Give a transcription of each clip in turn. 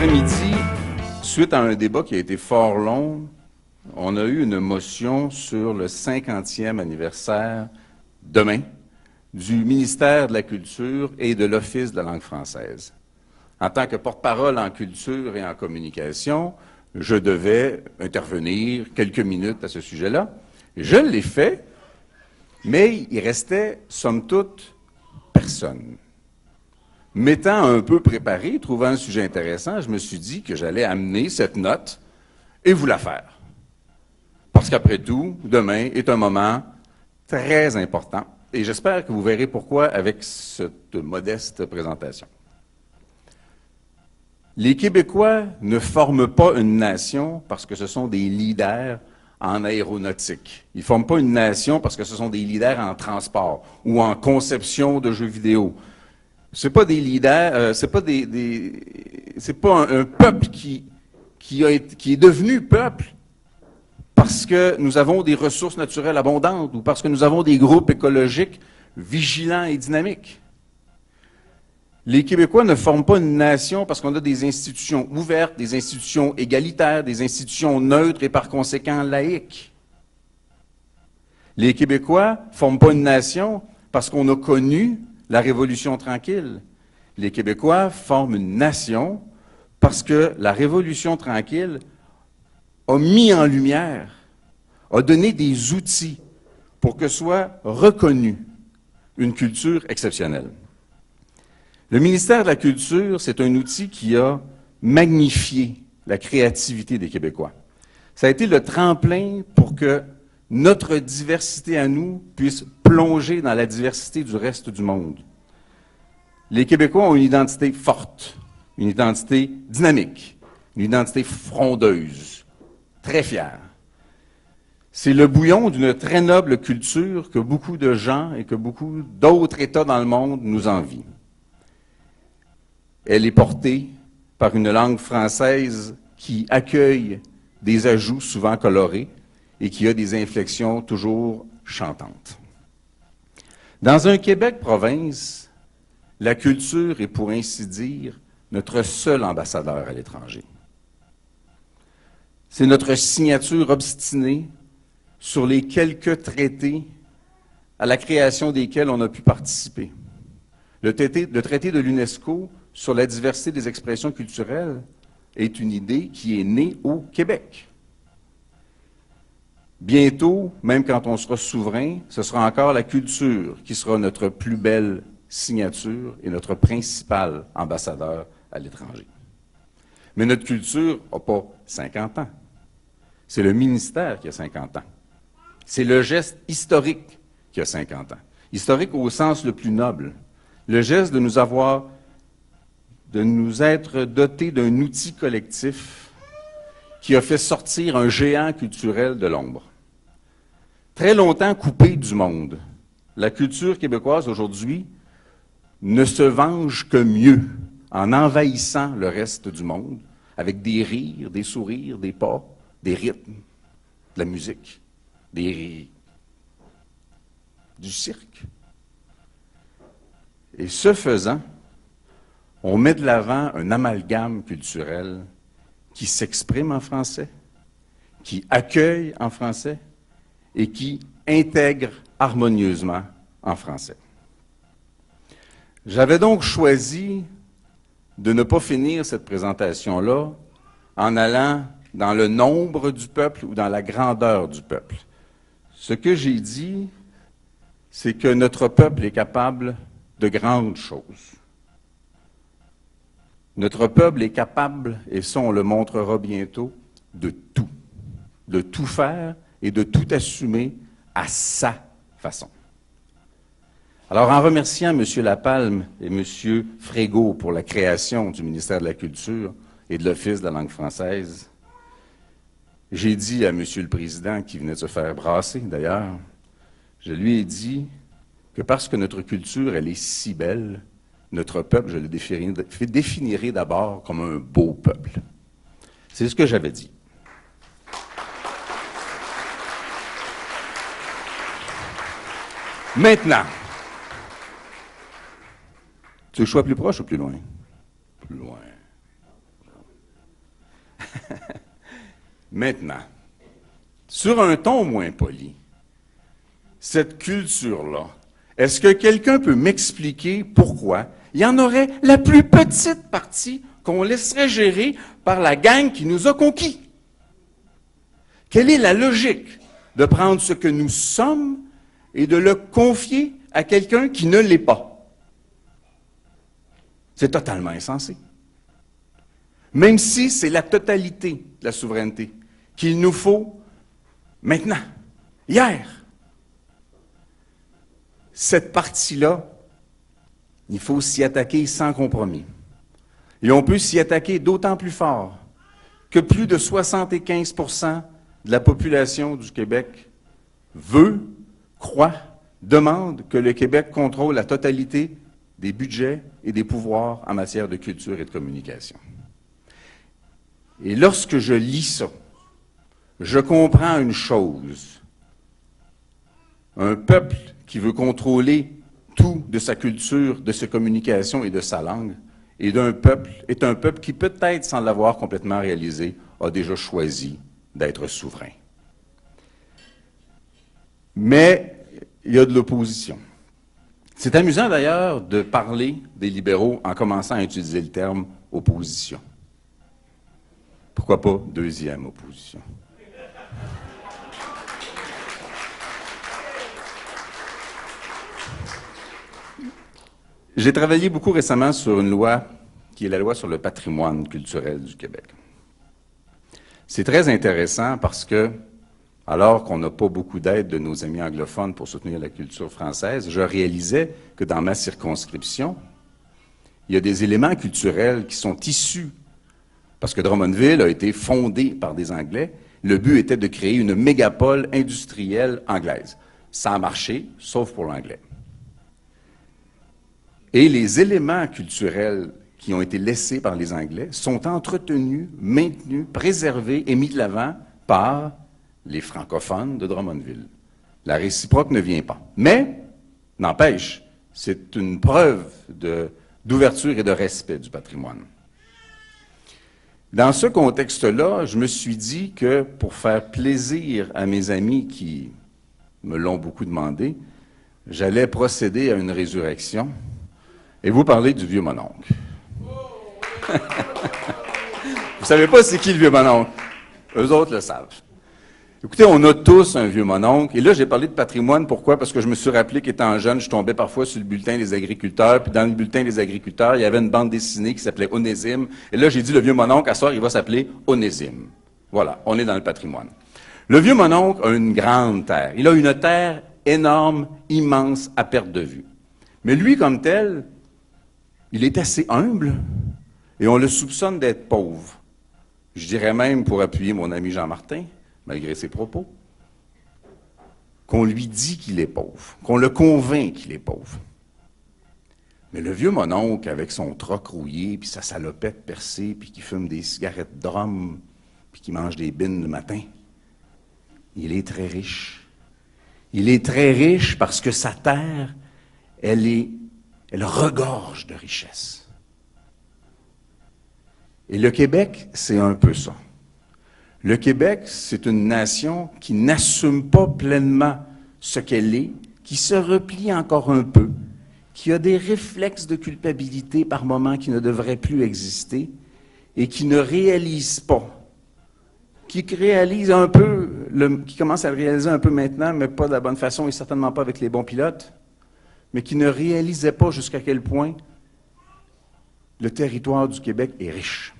après-midi, suite à un débat qui a été fort long, on a eu une motion sur le 50e anniversaire, demain, du ministère de la Culture et de l'Office de la langue française. En tant que porte-parole en culture et en communication, je devais intervenir quelques minutes à ce sujet-là. Je l'ai fait, mais il restait, somme toute, personne. M'étant un peu préparé, trouvant un sujet intéressant, je me suis dit que j'allais amener cette note et vous la faire. Parce qu'après tout, demain est un moment très important. Et j'espère que vous verrez pourquoi avec cette modeste présentation. Les Québécois ne forment pas une nation parce que ce sont des leaders en aéronautique. Ils ne forment pas une nation parce que ce sont des leaders en transport ou en conception de jeux vidéo. C'est pas des leaders, c'est pas un peuple qui est devenu peuple parce que nous avons des ressources naturelles abondantes ou parce que nous avons des groupes écologiques vigilants et dynamiques. Les Québécois ne forment pas une nation parce qu'on a des institutions ouvertes, des institutions égalitaires, des institutions neutres et par conséquent laïques. Les Québécois ne forment pas une nation parce qu'on a connu la Révolution tranquille. Les Québécois forment une nation parce que la Révolution tranquille a mis en lumière, a donné des outils pour que soit reconnue une culture exceptionnelle. Le ministère de la Culture, c'est un outil qui a magnifié la créativité des Québécois. Ça a été le tremplin pour que notre diversité à nous puisse plonger dans la diversité du reste du monde. Les Québécois ont une identité forte, une identité dynamique, une identité frondeuse, très fière. C'est le bouillon d'une très noble culture que beaucoup de gens et que beaucoup d'autres États dans le monde nous envient. Elle est portée par une langue française qui accueille des ajouts souvent colorés et qui a des inflexions toujours chantantes. Dans un Québec-province, la culture est, pour ainsi dire, notre seul ambassadeur à l'étranger. C'est notre signature obstinée sur les quelques traités à la création desquels on a pu participer. Le traité de l'UNESCO sur la diversité des expressions culturelles est une idée qui est née au Québec. Bientôt, même quand on sera souverain, ce sera encore la culture qui sera notre plus belle signature et notre principal ambassadeur à l'étranger. Mais notre culture n'a pas 50 ans. C'est le ministère qui a 50 ans. C'est le geste historique qui a 50 ans. Historique au sens le plus noble. Le geste de nous être dotés d'un outil collectif qui a fait sortir un géant culturel de l'ombre. Très longtemps coupé du monde, la culture québécoise aujourd'hui ne se venge que mieux en envahissant le reste du monde avec des rires, des sourires, des pas, des rythmes, de la musique, du cirque. Et ce faisant, on met de l'avant un amalgame culturel qui s'exprime en français, qui accueille en français et qui intègre harmonieusement en français. J'avais donc choisi de ne pas finir cette présentation-là en allant dans le nombre du peuple ou dans la grandeur du peuple. Ce que j'ai dit, c'est que notre peuple est capable de grandes choses. Notre peuple est capable, et ça on le montrera bientôt, de tout faire et de tout assumer à sa façon. Alors, en remerciant M. Lapalme et M. Frégault pour la création du ministère de la Culture et de l'Office de la langue française, j'ai dit à M. le Président, qui venait de se faire brasser d'ailleurs, je lui ai dit que parce que notre culture, elle est si belle, notre peuple, je le définirai d'abord comme un beau peuple. C'est ce que j'avais dit. Maintenant, tu veux que je sois plus proche ou plus loin? Plus loin. Maintenant, sur un ton moins poli, cette culture-là, est-ce que quelqu'un peut m'expliquer pourquoi il y en aurait la plus petite partie qu'on laisserait gérer par la gang qui nous a conquis? Quelle est la logique de prendre ce que nous sommes et de le confier à quelqu'un qui ne l'est pas? C'est totalement insensé. Même si c'est la totalité de la souveraineté qu'il nous faut maintenant, hier. Cette partie-là, il faut s'y attaquer sans compromis. Et on peut s'y attaquer d'autant plus fort que plus de 75% de la population du Québec veut, croit, demande que le Québec contrôle la totalité des budgets et des pouvoirs en matière de culture et de communication. Et lorsque je lis ça, je comprends une chose. Un peuple qui veut contrôler tout de sa culture, de ses communications et de sa langue, est un peuple qui, peut-être sans l'avoir complètement réalisé, a déjà choisi d'être souverain. Mais il y a de l'opposition. C'est amusant d'ailleurs de parler des libéraux en commençant à utiliser le terme opposition. Pourquoi pas deuxième opposition? J'ai travaillé beaucoup récemment sur une loi qui est la loi sur le patrimoine culturel du Québec. C'est très intéressant parce que, alors qu'on n'a pas beaucoup d'aide de nos amis anglophones pour soutenir la culture française, je réalisais que dans ma circonscription, il y a des éléments culturels qui sont issus, parce que Drummondville a été fondé par des Anglais, le but était de créer une mégapole industrielle anglaise. Ça a marché, sauf pour l'anglais. Et les éléments culturels qui ont été laissés par les Anglais sont entretenus, maintenus, préservés et mis de l'avant par les francophones de Drummondville. La réciproque ne vient pas. Mais, n'empêche, c'est une preuve d'ouverture et de respect du patrimoine. Dans ce contexte-là, je me suis dit que pour faire plaisir à mes amis qui me l'ont beaucoup demandé, j'allais procéder à une résurrection et vous parler du vieux mononcle. Vous savez pas c'est qui le vieux mononcle? Eux autres le savent. Écoutez, on a tous un vieux mononcle. Et là, j'ai parlé de patrimoine. Pourquoi? Parce que je me suis rappelé qu'étant jeune, je tombais parfois sur le bulletin des agriculteurs. Puis dans le bulletin des agriculteurs, il y avait une bande dessinée qui s'appelait Onésime. Et là, j'ai dit, le vieux mononcle, à soir, il va s'appeler Onésime. Voilà, on est dans le patrimoine. Le vieux mononcle a une grande terre. Il a une terre énorme, immense, à perte de vue. Mais lui, comme tel, il est assez humble et on le soupçonne d'être pauvre. Je dirais même, pour appuyer mon ami Jean Martin, malgré ses propos, qu'on lui dit qu'il est pauvre, qu'on le convainc qu'il est pauvre. Mais le vieux mononcle, avec son troc rouillé, puis sa salopette percée, puis qui fume des cigarettes drum, puis qui mange des bines le matin, il est très riche. Il est très riche parce que sa terre, elle regorge de richesse. Et le Québec, c'est un peu ça. Le Québec, c'est une nation qui n'assume pas pleinement ce qu'elle est, qui se replie encore un peu, qui a des réflexes de culpabilité par moments qui ne devraient plus exister et qui ne réalise pas, qui réalise un peu, qui commence à le réaliser un peu maintenant, mais pas de la bonne façon et certainement pas avec les bons pilotes, mais qui ne réalisait pas jusqu'à quel point le territoire du Québec est riche,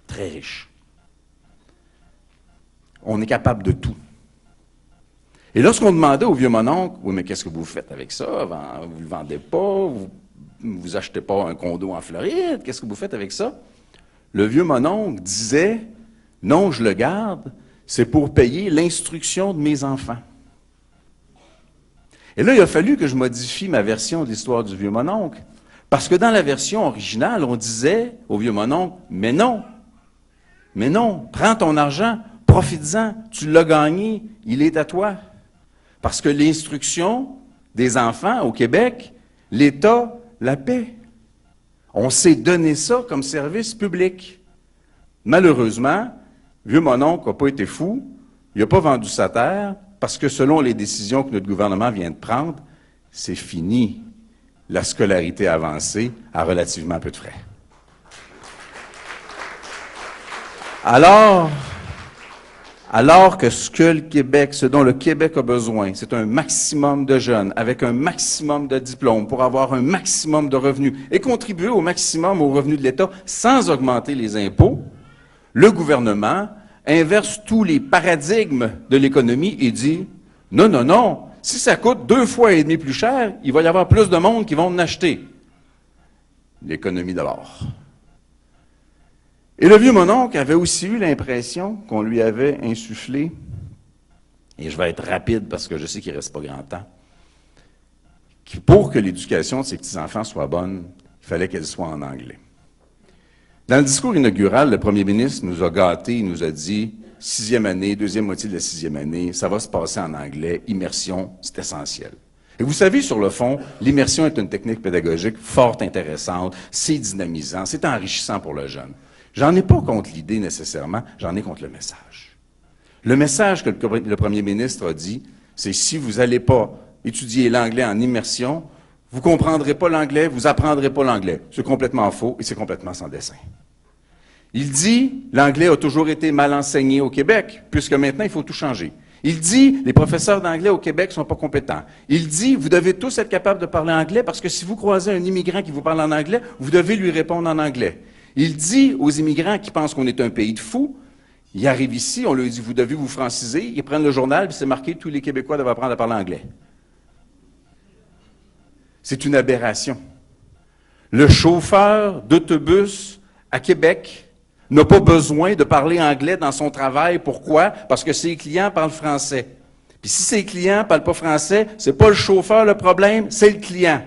très riche. On est capable de tout. Et lorsqu'on demandait au vieux mononcle, oui, mais qu'est-ce que vous faites avec ça? Vous ne le vendez pas? Vous achetez pas un condo en Floride? Qu'est-ce que vous faites avec ça? Le vieux mononcle disait, non, je le garde, c'est pour payer l'instruction de mes enfants. Et là, il a fallu que je modifie ma version de l'histoire du vieux mononcle. Parce que dans la version originale, on disait au vieux mononcle, mais non, prends ton argent, profites-en, tu l'as gagné, il est à toi. Parce que l'instruction des enfants au Québec, l'État la paie. On s'est donné ça comme service public. Malheureusement, Vieux mononcle n'a pas été fou, il n'a pas vendu sa terre, parce que selon les décisions que notre gouvernement vient de prendre, c'est fini. La scolarité avancée a relativement peu de frais. Alors que ce dont le Québec a besoin, c'est un maximum de jeunes avec un maximum de diplômes pour avoir un maximum de revenus et contribuer au maximum aux revenus de l'État sans augmenter les impôts, le gouvernement inverse tous les paradigmes de l'économie et dit « Non, non, non, si ça coûte 2,5 fois plus cher, il va y avoir plus de monde qui vont en acheter. » L'économie d'abord. Et le vieux mononcle avait aussi eu l'impression qu'on lui avait insufflé, et je vais être rapide parce que je sais qu'il ne reste pas grand temps, que pour que l'éducation de ses petits-enfants soit bonne, il fallait qu'elle soit en anglais. Dans le discours inaugural, le premier ministre nous a gâtés, il nous a dit « 6e année, deuxième moitié de la 6e année, ça va se passer en anglais, immersion, c'est essentiel. » Et vous savez, sur le fond, l'immersion est une technique pédagogique fort intéressante, c'est dynamisant, c'est enrichissant pour le jeune. J'en ai pas contre l'idée nécessairement, j'en ai contre le message. Le message que le premier ministre a dit, c'est si vous n'allez pas étudier l'anglais en immersion, vous ne comprendrez pas l'anglais, vous n'apprendrez pas l'anglais. C'est complètement faux et c'est complètement sans dessein. Il dit, l'anglais a toujours été mal enseigné au Québec, puisque maintenant il faut tout changer. Il dit, les professeurs d'anglais au Québec ne sont pas compétents. Il dit, vous devez tous être capables de parler anglais parce que si vous croisez un immigrant qui vous parle en anglais, vous devez lui répondre en anglais. Il dit aux immigrants qui pensent qu'on est un pays de fous, ils arrivent ici, on leur dit, vous devez vous franciser, ils prennent le journal, puis c'est marqué, tous les Québécois doivent apprendre à parler anglais. C'est une aberration. Le chauffeur d'autobus à Québec n'a pas besoin de parler anglais dans son travail. Pourquoi? Parce que ses clients parlent français. Puis si ses clients ne parlent pas français, c'est pas le chauffeur le problème, c'est le client.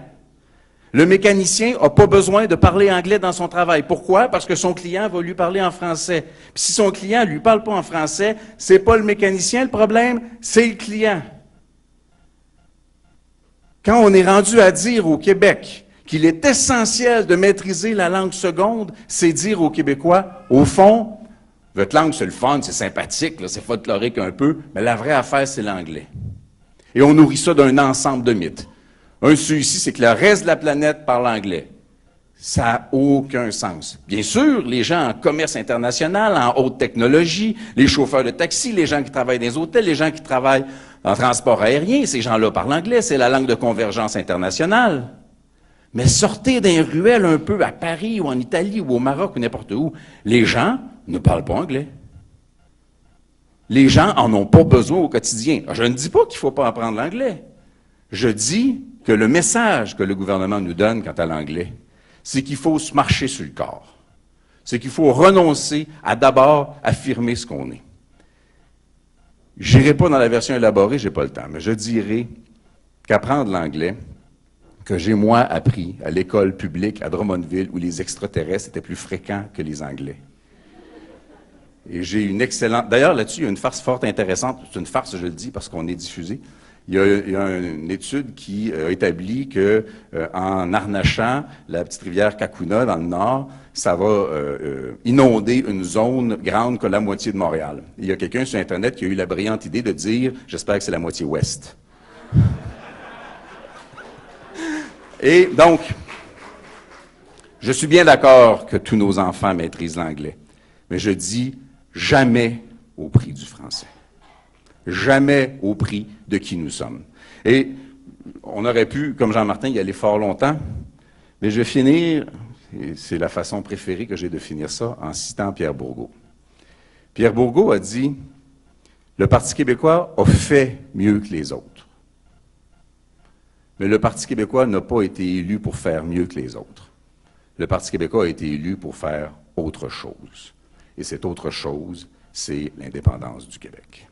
Le mécanicien n'a pas besoin de parler anglais dans son travail. Pourquoi? Parce que son client va lui parler en français. Puis si son client ne lui parle pas en français, c'est pas le mécanicien le problème, c'est le client. Quand on est rendu à dire au Québec qu'il est essentiel de maîtriser la langue seconde, c'est dire aux Québécois, au fond, votre langue c'est le fun, c'est sympathique, c'est folklorique un peu, mais la vraie affaire c'est l'anglais. Et on nourrit ça d'un ensemble de mythes. Un celui-ci, c'est que le reste de la planète parle anglais. Ça n'a aucun sens. Bien sûr, les gens en commerce international, en haute technologie, les chauffeurs de taxi, les gens qui travaillent dans les hôtels, les gens qui travaillent en transport aérien, ces gens-là parlent anglais, c'est la langue de convergence internationale. Mais sortez d'un ruelle un peu à Paris ou en Italie ou au Maroc ou n'importe où, les gens ne parlent pas anglais. Les gens en ont pas besoin au quotidien. Je ne dis pas qu'il ne faut pas apprendre l'anglais. Je dis que le message que le gouvernement nous donne quant à l'anglais, c'est qu'il faut se marcher sur le corps. C'est qu'il faut renoncer à d'abord affirmer ce qu'on est. Je n'irai pas dans la version élaborée, je n'ai pas le temps, mais je dirais qu'apprendre l'anglais, que j'ai moi appris à l'école publique à Drummondville, où les extraterrestres étaient plus fréquents que les Anglais. Et j'ai une excellente... D'ailleurs, là-dessus, il y a une farce fort intéressante. C'est une farce, je le dis, parce qu'on est diffusé. Il y a une étude qui a établi que en harnachant la petite rivière Kakuna dans le nord, ça va inonder une zone grande que la moitié de Montréal. Il y a quelqu'un sur Internet qui a eu la brillante idée de dire « J'espère que c'est la moitié ouest ». Et donc, je suis bien d'accord que tous nos enfants maîtrisent l'anglais, mais je dis jamais au prix du français. Jamais au prix de qui nous sommes. Et on aurait pu, comme Jean-Martin, y aller fort longtemps, mais je vais finir, et c'est la façon préférée que j'ai de finir ça, en citant Pierre Bourgault. Pierre Bourgault a dit « Le Parti québécois a fait mieux que les autres. Mais le Parti québécois n'a pas été élu pour faire mieux que les autres. Le Parti québécois a été élu pour faire autre chose. Et cette autre chose, c'est l'indépendance du Québec. »